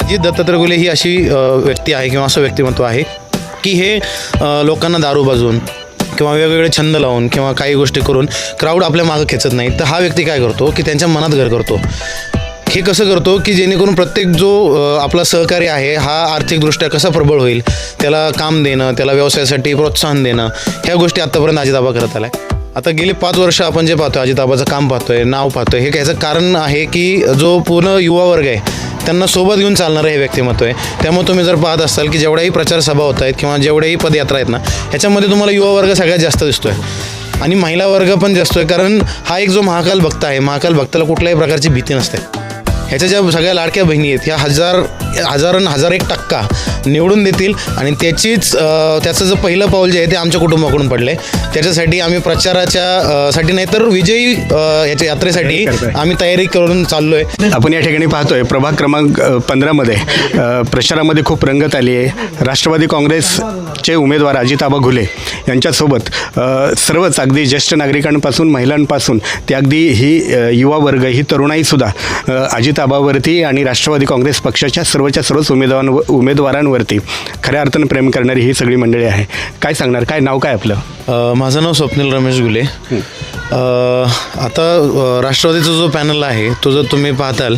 अजित दत्तात्रय गुले ही अशी व्यक्ती आहे किंवा असं व्यक्तिमत्व आहे की हे लोकांना दारू पाजून किंवा वेगवेगळे छंद लावून किंवा काही गोष्टी करून क्राऊड आपल्या मागं खेचत नाही. तर हा व्यक्ती काय करतो की त्यांच्या मनात घर करतो. हे कसं करतो की जेणेकरून प्रत्येक जो आपला सहकारी आहे हा आर्थिकदृष्ट्या कसा प्रबळ होईल, त्याला काम देणं, त्याला व्यवसायासाठी प्रोत्साहन देणं, ह्या गोष्टी आत्तापर्यंत अजितआबा करत आला आहे. आता गेली 5 वर्ष आपण जे पाहतोय, अजितआबाचं काम पाहतोय, नाव पाहतोय, हे याचं कारण आहे की जो पूर्ण युवा वर्ग आहे त्यांना सोबत घेऊन चालणारं हे व्यक्तिमत्व आहे. त्यामुळे तुम्ही जर पाहत असाल की जेवढ्याही प्रचार सभा होत आहेत किंवा जेवढ्याही पदयात्रा आहेत ना, ह्याच्यामध्ये तुम्हाला युवा वर्ग सगळ्यात जास्त दिसतोय आणि महिला वर्ग पण जास्त आहे. कारण हा एक जो महाकाल भक्त आहे, महाकाल भक्ताला कुठल्याही प्रकारची भीती नसते. ह्याच्या ज्या सगळ्या लाडक्या बहिणी आहेत ह्या हजार एक टक्का निवडून देतील आणि त्याचं जे पहिलं पाऊल जे आहे ते आमच्या कुटुंबाकडून पडलं आहे. त्याच्यासाठी आम्ही प्रचाराच्या साठी नाही तर विजयी ह्याच्या यात्रेसाठी आम्ही तयारी करून चाललो आहे. आपण या ठिकाणी पाहतोय प्रभाग क्रमांक 15मध्ये प्रचारामध्ये खूप रंगत आली आहे. राष्ट्रवादी काँग्रेसचे उमेदवार अजितआबा घुले यांच्यासोबत सर्वच अगदी ज्येष्ठ नागरिकांपासून महिलांपासून ते अगदी ही युवा वर्ग, ही तरुणाईसुद्धा अजितआबावरती आणि राष्ट्रवादी काँग्रेस पक्षाच्या सर्वच्या सर्वच उमेदवारांवरती खऱ्या अर्थानं प्रेम करणारी ही सगळी मंडळी आहे. काय सांगणार, काय नाव काय आपलं? माझं नाव स्वप्नील रमेश घुले. आता राष्ट्रवादीचा जो पॅनल आहे तो जर तुम्ही पाहताल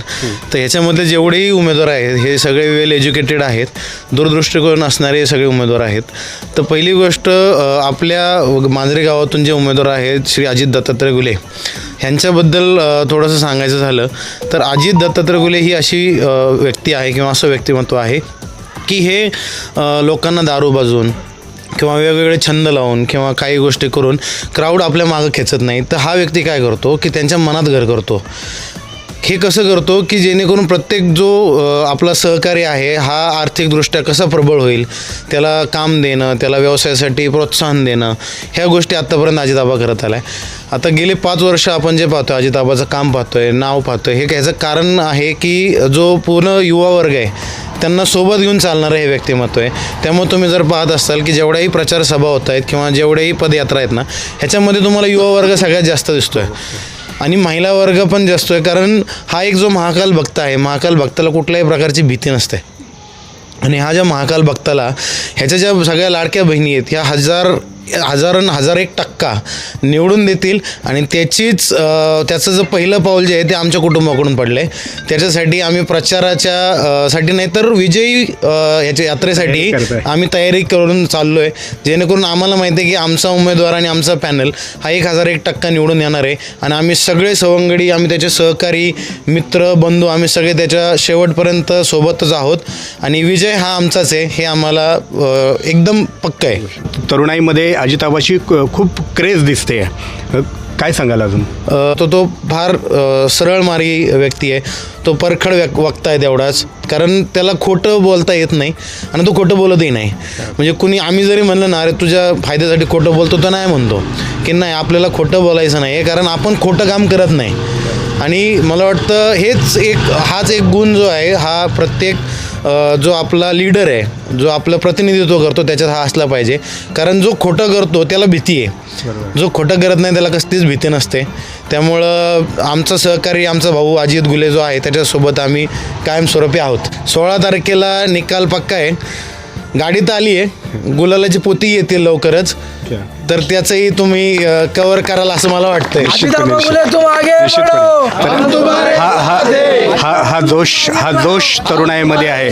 तर ह्याच्यामध्ये जेवढेही उमेदवार आहेत हे सगळे वेल एज्युकेटेड आहेत, दूरदृष्टिकोन असणारे सगळे उमेदवार आहेत. तर पहिली गोष्ट आपल्या मांजरे गावातून जे उमेदवार आहेत श्री अजित दत्तात्रय गुले ह्यांच्याबद्दल थोडंसं सांगायचं झालं तर अजित दत्तात्रय गुले ही अशी व्यक्ती आहे किंवा असं व्यक्तिमत्व आहे की हे लोकांना दारू पाजून किंवा वेगवेगळे छंद लावून किंवा काही गोष्टी करून क्राऊड आपल्या मागं खेचत नाही. तर हा व्यक्ती काय करतो की त्यांच्या मनात घर करतो. हे कसं करतो की जेणेकरून प्रत्येक जो आपला सहकारी आहे हा आर्थिकदृष्ट्या कसा प्रबळ होईल, त्याला काम देणं, त्याला व्यवसायासाठी प्रोत्साहन देणं, ह्या गोष्टी आत्तापर्यंत अजितआबा करत आला आहे. आता गेली 5 वर्ष आपण जे पाहतोय, अजितआबाचं काम पाहतोय, नाव पाहतोय, हे याचं कारण आहे की जो पूर्ण युवा वर्ग आहे त्यांना सोबत घेऊन चालणारं हे व्यक्तिमत्व आहे. त्यामुळे तुम्ही जर पाहत असाल की जेवढ्याही प्रचार सभा होत आहेत किंवा जेवढ्याही पदयात्रा आहेत ना, ह्याच्यामध्ये तुम्हाला युवा वर्ग सगळ्यात जास्त दिसतोय आणि महिला वर्ग पण जास्त आहे. कारण हा एक जो महाकाल भक्त आहे, महाकाल भक्ताला कुठल्याही प्रकारची भीती नसते आणि हा ज्या महाकाल भक्ताला ह्याच्या ज्या सगळ्या लाडक्या बहिणी आहेत ह्या हजार एक टक्का निवडून देतील आणि त्याचं जे पहिलं पाऊल जे आहे ते आमच्या कुटुंबाकडून पडलं आहे. त्याच्यासाठी आम्ही प्रचाराच्या साठी नाही तर विजयी ह्याच्या यात्रेसाठी आम्ही तयारी करून चाललो आहे. जेणेकरून आम्हाला माहिती आहे की आमचा उमेदवार आणि आमचा पॅनल हा 1001% निवडून येणार आहे आणि आम्ही सगळे सवंगडी, आम्ही त्याचे सहकारी, मित्र, बंधू, आम्ही सगळे त्याच्या शेवटपर्यंत सोबतच आहोत आणि विजय हा आमचाच आहे हे आम्हाला एकदम पक्का आहे. तरुणाईमध्ये अजितआबाची खूप क्रेज दिसते, काय सांगाल अजून? तो फार सरळमार्गी व्यक्ती आहे. तो परखड वक्ता आहे तेवढाच, कारण त्याला खोटं बोलता येत नाही आणि तो खोटं बोलतही नाही. म्हणजे कुणी आम्ही जरी म्हणलं ना, अरे तुझ्या फायद्यासाठी खोटं बोलतो, तर नाही म्हणतो की नाही आपल्याला खोटं बोलायचं नाही, कारण आपण खोटं काम करत नाही. आणि मला वाटतं हाच एक गुण जो आहे हा प्रत्येक जो आपला लीडर आहे, जो आपलं प्रतिनिधित्व करतो त्याच्यात हा असला पाहिजे. कारण जो खोटं करतो त्याला भीती आहे, जो खोटं करत नाही त्याला कसलीच भीती नसते. त्यामुळं आमचा सहकारी, आमचा भाऊ अजित गुले जो आहे त्याच्यासोबत आम्ही कायमस्वरूपी आहोत. 16 तारखेला निकाल पक्का आहे. गाडी तर आली आहे, गुलालाची पोती येतील लवकरच, तर त्याचंही तुम्ही कव्हर कराल असं मला वाटतंय. हा जोश तरुणाईमध्ये आहे.